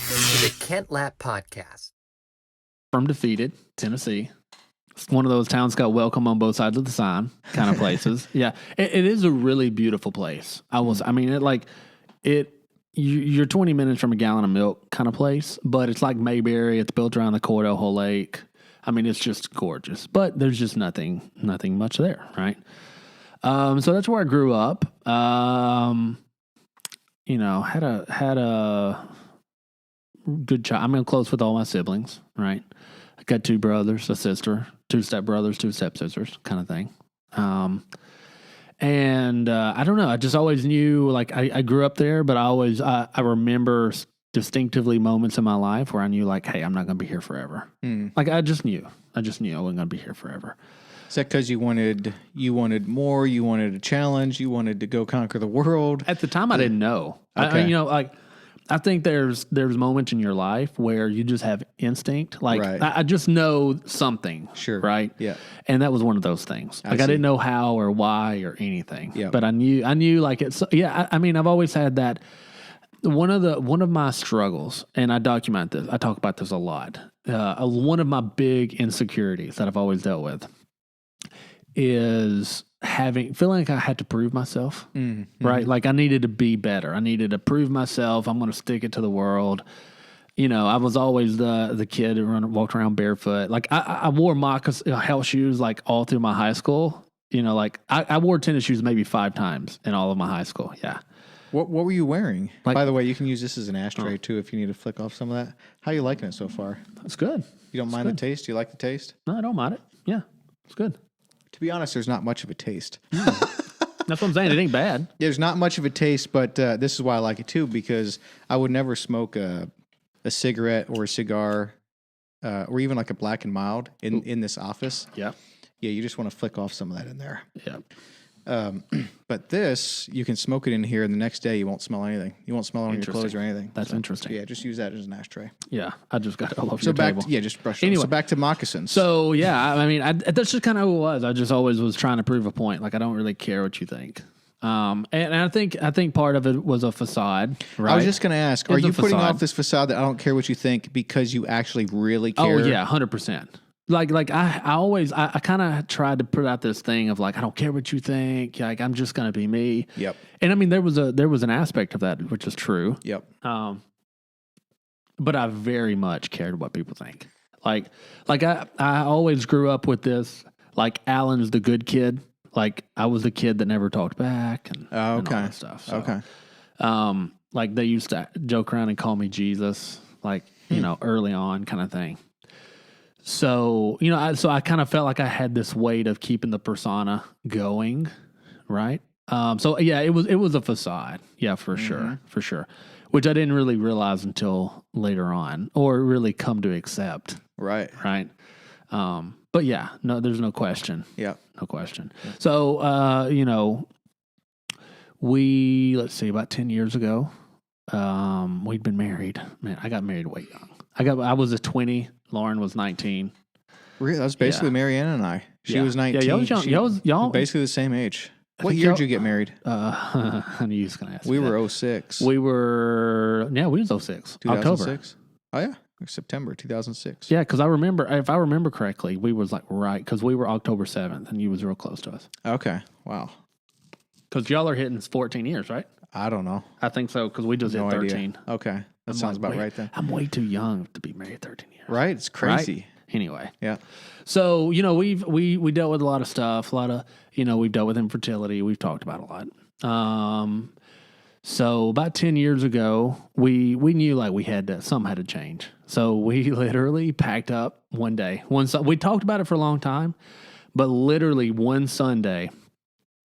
to the Kent Lapp Podcast. From defeated Tennessee. It's one of those towns got welcome on both sides of the sign kind of places. Yeah, it is a really beautiful place. You're 20 minutes from a gallon of milk kind of place, but it's like Mayberry. It's built around the Cordell Whole Lake. I mean, it's just gorgeous, but there's just nothing much there, right? So that's where I grew up. Had a good child. I'm close with all my siblings, right? I got two brothers, a sister, two stepbrothers, two stepsisters, kind of thing. I don't know. I just always knew, like, I grew up there, but I remember distinctively moments in my life where I knew, like, hey, I'm not going to be here forever. Like, I just knew I wasn't going to be here forever. Is that because you wanted more? You wanted a challenge? You wanted to go conquer the world? At the time, I didn't know. Okay. I think there's moments in your life where you just have instinct. Like, right. I just know something. Sure. Right? Yeah. And that was one of those things. I didn't know how or why or anything. Yeah. But I knew like it's, yeah, I've always had that. One of my struggles, and I document this, I talk about this a lot. One of my big insecurities that I've always dealt with is feeling like I had to prove myself, right? Like I needed to be better. I needed to prove myself. I'm going to stick it to the world. I was always the kid who walked around barefoot. Like I wore health shoes like all through my high school. Like I wore tennis shoes maybe 5 times in all of my high school. Yeah. What were you wearing? By the way, you can use this as an ashtray too if you need to flick off some of that. How are you liking it so far? It's good. You don't mind the taste? Do you like the taste? No, I don't mind it. Yeah, it's good. To be honest, there's not much of a taste. That's what I'm saying. It ain't bad. There's not much of a taste, but this is why I like it too, because I would never smoke a cigarette or a cigar or even like a black and mild in this office. Yeah. Yeah, you just want to flick off some of that in there. Yeah. But this, you can smoke it in here, and the next day you won't smell anything. You won't smell it on your clothes or anything. That's interesting. Yeah, just use that as an ashtray. Yeah, I just got it all over your table. Just brush it. Anyway, so back to moccasins. So yeah, that's just kind of who it was. I just always was trying to prove a point. Like I don't really care what you think. And I think part of it was a facade. Right? I was just going to ask: are you putting off this facade that I don't care what you think because you actually really care? Oh yeah, 100%. Like I kind of tried to put out this thing of like I don't care what you think, like I'm just gonna be me. Yep. And I mean there was an aspect of that which is true. Yep. But I very much cared what people think. Like I always grew up with this. Like Alan's the good kid. Like I was the kid that never talked back and all that stuff. So, okay. Like they used to joke around and call me Jesus. Like early on kind of thing. So, I kind of felt like I had this weight of keeping the persona going, right? So yeah, it was a facade. Yeah, for sure. Which I didn't really realize until later on or really come to accept. Right. Right. But yeah, no, there's no question. Yeah. No question. Yeah. So, let's see, about 10 years ago, we'd been married. Man, I got married way young. I was a 20. Lauren was 19. Really? That was basically Marianne and I. She was 19. Yeah, y'all basically the same age. What year did you get married? I knew you was going to ask we were 06. We was 06. 2006? October. Oh, yeah. September 2006. Yeah, because if I remember correctly, we was like right, because we were October 7th, and you was real close to us. Okay. Wow. Because y'all are hitting 14 years, right? I don't know. I think so, because we just hit 13. Idea. Okay. That sounds about right then. I'm way too young to be married 13 years. Right? It's crazy. Right? Anyway. Yeah. So, we dealt with a lot of stuff, we've dealt with infertility. We've talked about a lot. So about 10 years ago, we knew like something had to change. So we literally packed up one day. We talked about it for a long time, but literally one Sunday,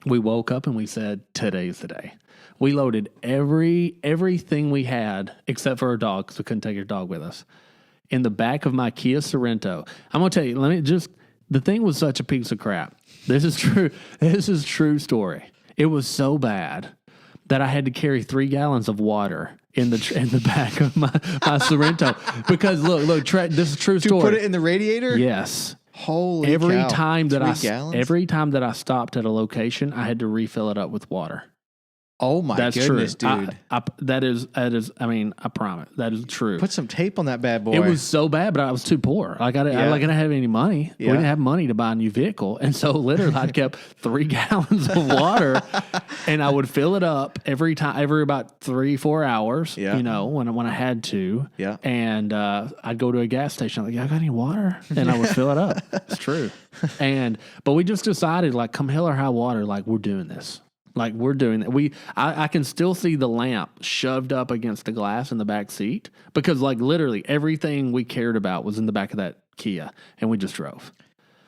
we woke up and we said, today's the day. We loaded everything we had except for our dog, because we couldn't take our dog with us, in the back of my Kia Sorento. I'm going to tell you, the thing was such a piece of crap. This is true. This is true story. It was so bad that I had to carry 3 gallons of water in the back of my Sorento. Because look, this is true story. To put it in the radiator? Yes. Holy cow. Every time that gallons? I stopped at a location, I had to refill it up with water. Oh my That's goodness, true. dude. That is. I mean, I promise that is true. Put some tape on that bad boy. It was so bad, but I was too poor. Like I didn't have any money. Yeah. We didn't have money to buy a new vehicle, and so literally I kept 3 gallons of water, and I would fill it up every about 3-4 hours. Yeah. You know, when I had to. Yeah. And I'd go to a gas station. Like, I got any water? And I would fill it up. It's true. But we just decided, like, come hell or high water, like we're doing this. Like we're doing that. I can still see the lamp shoved up against the glass in the back seat because like literally everything we cared about was in the back of that Kia and we just drove.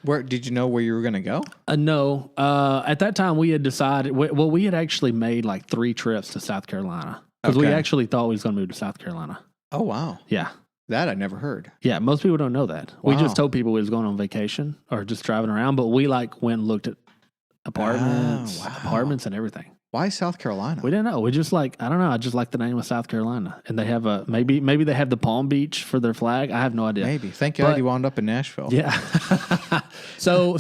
Where did you know where you were going to go? No. At that time we had decided, we had actually made like 3 trips to South Carolina because we actually thought we was going to move to South Carolina. Oh, wow. Yeah. That I never heard. Yeah. Most people don't know that. Wow. We just told people we was going on vacation or just driving around, but we like went and looked at apartments and everything. Why South Carolina? We didn't know. We just like, I don't know. I just like the name of South Carolina. And they have maybe they have the Palm Beach for their flag. I have no idea. Maybe. Thank God you wound up in Nashville. Yeah. So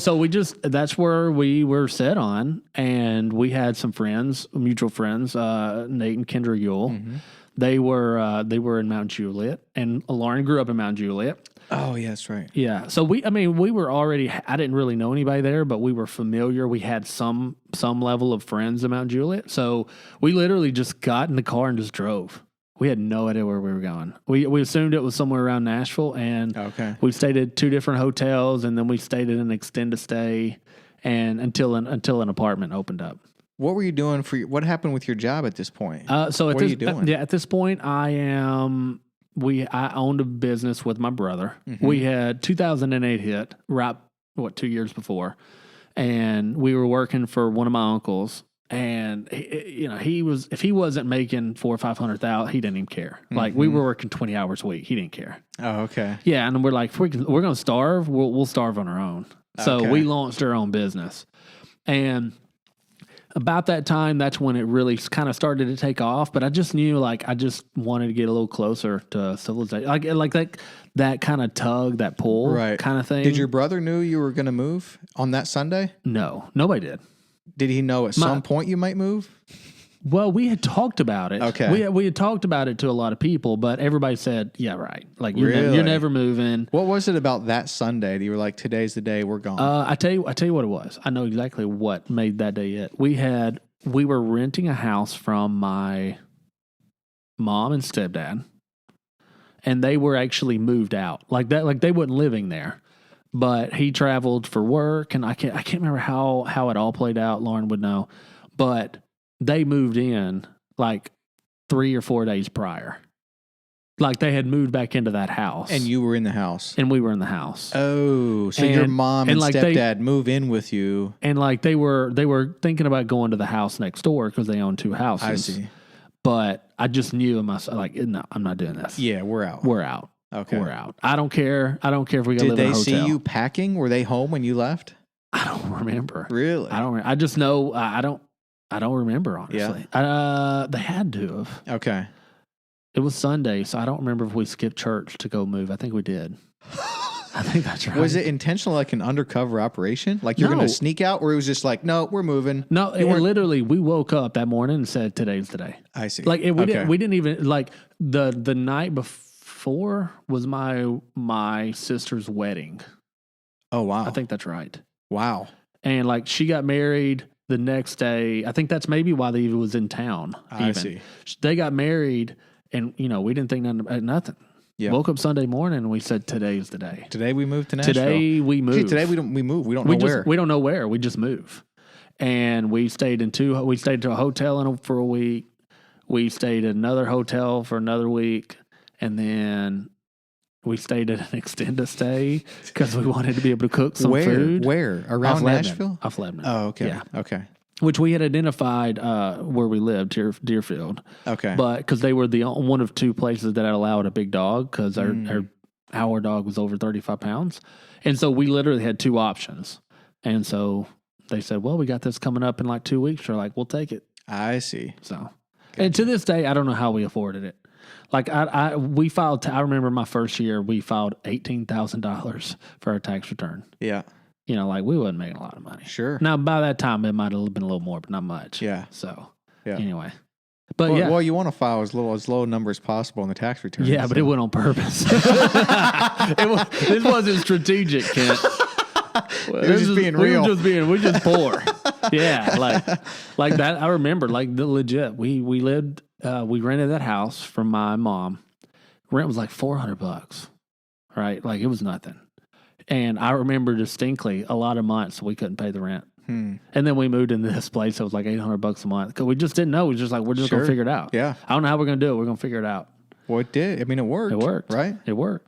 that's where we were set on. And we had some friends, mutual friends, Nate and Kendra Yule. Mm-hmm. They were in Mount Juliet, and Lauren grew up in Mount Juliet. Oh, yeah, that's right. Yeah. So we were already, I didn't really know anybody there, but we were familiar. We had some level of friends in Mount Juliet. So we literally just got in the car and just drove. We had no idea where we were going. We assumed it was somewhere around Nashville, and we stayed at 2 different hotels, and then we stayed at an extended stay and until an apartment opened up. What were you doing what happened with your job at this point? What are you doing? At this point I owned a business with my brother. Mm-hmm. We had 2008 hit, 2 years before, and we were working for one of my uncles. And if he wasn't making $400,000 or $500,000, he didn't even care. Mm-hmm. Like we were working 20 hours a week, he didn't care. Oh, okay. Yeah, and we're like, if we're going to starve, we'll starve on our own. So we launched our own business, and about that time, that's when it really kind of started to take off. But I just knew, like, I just wanted to get a little closer to civilization, like that kind of tug, that pull, kind of thing. Did your brother knew you were going to move on that Sunday? No, nobody did. Did he know at some point you might move? Well, we had talked about it. Okay. We had talked about it to a lot of people, but everybody said, yeah, right. Like, you're never moving. What was it about that Sunday that you were like, today's the day we're gone? I tell you what it was. I know exactly what made that day it. We were renting a house from my mom and stepdad, and they were actually moved out. Like that, like they weren't living there. But he traveled for work, and I can't remember how it all played out. Lauren would know. But they moved in like 3 or 4 days prior. Like they had moved back into that house. And you were in the house. And we were in the house. Oh, so your mom and like stepdad move in with you. And like they were thinking about going to the house next door because they own 2 houses. I see. But I just knew in myself, like, no, I'm not doing this. Yeah, we're out. We're out. Okay. We're out. I don't care. I don't care if we got to live in a hotel. Did they see you packing? Were they home when you left? I don't remember. Really? I just know I don't remember, honestly. Yeah. They had to have. Okay. It was Sunday, so I don't remember if we skipped church to go move. I think we did. I think that's right. Was it intentional, like an undercover operation? Like you're going to sneak out, or it was just like, no, we're moving? No, literally, we woke up that morning and said, today's the day. I see. Like we didn't even, like the night before was my sister's wedding. Oh, wow. I think that's right. Wow. And like she got married the next day. I think that's maybe why they even was in town. I see. They got married, and we didn't think nothing. Yeah. Woke up Sunday morning and we said, today's the day. Today we moved to Nashville. Today we moved. See, today we move. We don't know where. We don't know where. We just move. And we stayed to a hotel for a week. We stayed at another hotel for another week. And then we stayed at an extended stay because we wanted to be able to cook some food. Where? Around Nashville? Off Lebanon. Oh, okay. Yeah. Okay. Which we had identified where we lived, Deerfield. Okay. But because they were one of 2 places that allowed a big dog because our dog was over 35 pounds. And so we literally had 2 options. And so they said, well, we got this coming up in like 2 weeks. We're like, we'll take it. I see. So, gotcha. And to this day, I don't know how we afforded it. Like we filed. I remember my first year, we filed $18,000 for our tax return. Yeah. Like we wasn't making a lot of money. Sure. Now by that time, it might have been a little more, but not much. Yeah. So Yeah. Anyway. But Well, yeah. well, you want to file as low a number as possible in the tax return. Yeah, but it went on purpose. This wasn't strategic, Kent. It was just being real. We're just poor. Yeah, like that. I remember, like the legit. We lived. We rented that house from my mom. Rent was like $400, right? Like it was nothing. And I remember distinctly a lot of months we couldn't pay the rent. And then we moved into this place. It was like $800 a month because we just didn't know. We was just like, we're just gonna figure it out. Yeah, I don't know how we're gonna do it. We're gonna figure it out. Well, it did. I mean, it worked. It worked, right? It worked.